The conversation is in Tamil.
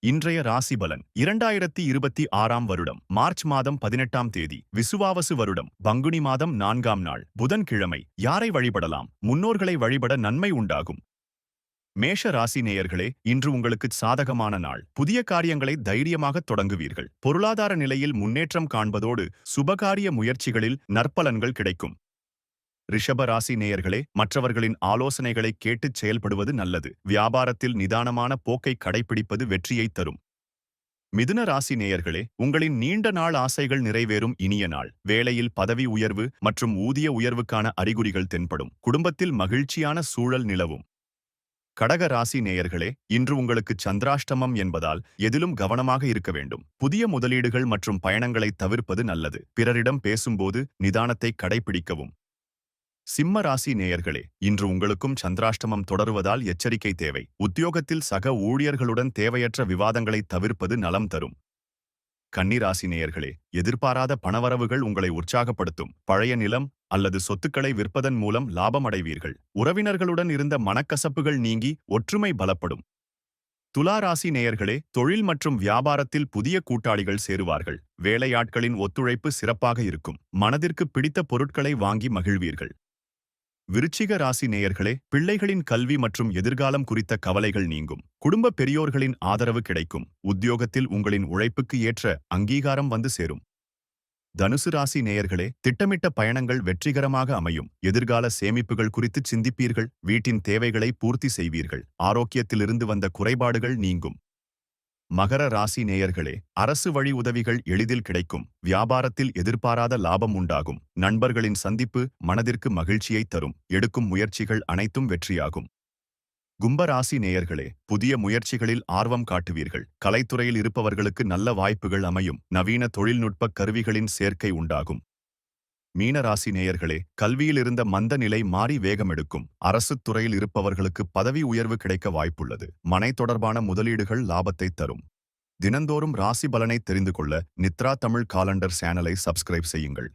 இன்றைய ராசி பலன் 2026 வருடம் மார்ச் மாதம் 18ஆம் தேதி விசுவாவசு வருடம் பங்குனி மாதம் 4ஆம் நாள் புதன்கிழமை. யாரை வழிபடலாம்? முன்னோர்களை வழிபட நன்மை உண்டாகும். மேஷ ராசி நேயர்களே, இன்று உங்களுக்கு சாதகமான நாள். புதிய காரியங்களை தைரியமாக தொடங்குவீர்கள். பொருளாதார நிலையில் முன்னேற்றம் காண்பதோடு சுபகாரிய முயற்சிகளில் நற்பலன்கள் கிடைக்கும். ரிஷப ராசி நேயர்களே, மற்றவர்களின் ஆலோசனைகளை கேட்டுச் செயல்படுவது நல்லது. வியாபாரத்தில் நிதானமான போக்கை கடைபிடிப்பது வெற்றியைத் தரும். மிதுன ராசி நேயர்களே, உங்களின் நீண்ட நாள் ஆசைகள் நிறைவேறும் இனிய நாள். வேலையில் பதவி உயர்வு மற்றும் ஊதிய உயர்வுக்கான அறிகுறிகள் தென்படும். குடும்பத்தில் மகிழ்ச்சியான சூழல் நிலவும். கடக ராசி நேயர்களே, இன்று உங்களுக்கு சந்திராஷ்டமம் என்பதால் எதிலும் கவனமாக இருக்க வேண்டும். புதிய முதலீடுகள் மற்றும் பயணங்களை தவிர்ப்பது நல்லது. பிறரிடம் பேசும்போது நிதானத்தை கடைபிடிக்கவும். சிம்ம ராசி நேயர்களே, இன்று உங்களுக்கும் சந்திராஷ்டமம் தொடருவதால் எச்சரிக்கை தேவை. உத்தியோகத்தில் சக ஊழியர்களுடன் தேவையற்ற விவாதங்களை தவிர்ப்பது நலம் தரும். கன்னிராசி நேயர்களே, எதிர்பாராத பணவரவுகள் உங்களை உற்சாகப்படுத்தும். பழைய நிலம் அல்லது சொத்துக்களை விற்பதன் மூலம் லாபம் அடைவீர்கள். உறவினர்களுடன் இருந்த மனக்கசப்புகள் நீங்கி ஒற்றுமை பலப்படும். துலா ராசி நேயர்களே, தொழில் மற்றும் வியாபாரத்தில் புதிய கூட்டாளிகள் சேருவார்கள். வேலையாட்களின் ஒத்துழைப்பு சிறப்பாக இருக்கும். மனதிற்கு பிடித்த பொருட்களை வாங்கி மகிழ்வீர்கள். விருச்சிக ராசி நேயர்களே, பிள்ளைகளின் கல்வி மற்றும் எதிர்காலம் குறித்த கவலைகள் நீங்கும். குடும்ப பெரியோர்களின் ஆதரவு கிடைக்கும். உத்தியோகத்தில் உங்களின் உழைப்புக்கு ஏற்ற அங்கீகாரம் வந்து சேரும். தனுசு ராசி நேயர்களே, திட்டமிட்ட பயணங்கள் வெற்றிகரமாக அமையும். எதிர்கால சேமிப்புகள் குறித்து சிந்திப்பீர்கள். வீட்டின் தேவைகளை பூர்த்தி செய்வீர்கள். ஆரோக்கியத்திலிருந்து வந்த குறைபாடுகள் நீங்கும். மகர ராசி நேயர்களே, அரசு வழி உதவிகள் எளிதில் கிடைக்கும். வியாபாரத்தில் எதிர்பாராத லாபம் உண்டாகும். நண்பர்களின் சந்திப்பு மனதிற்கு மகிழ்ச்சியை தரும். எடுக்கும் முயற்சிகள் அனைத்தும் வெற்றியாகும். கும்ப ராசி நேயர்களே, புதிய முயற்சிகளில் ஆர்வம் காட்டுவீர்கள். கலைத்துறையில் இருப்பவர்களுக்கு நல்ல வாய்ப்புகள் அமையும். நவீன தொழில்நுட்ப கருவிகளின் சேர்க்கை உண்டாகும். மீன ராசி நேயர்களே, கல்வியில் இருந்த மந்த நிலை மாறி வேகமெடுக்கும். அரசுத் துறையில் இருப்பவர்களுக்கு பதவி உயர்வு கிடைக்க வாய்ப்புள்ளது. மனை தொடர்பான முதலீடுகள் லாபத்தை தரும். தினந்தோறும் ராசி பலனை தெரிந்து கொள்ள நித்ரா தமிழ் காலண்டர் சேனலை சப்ஸ்கிரைப் செய்யுங்கள்.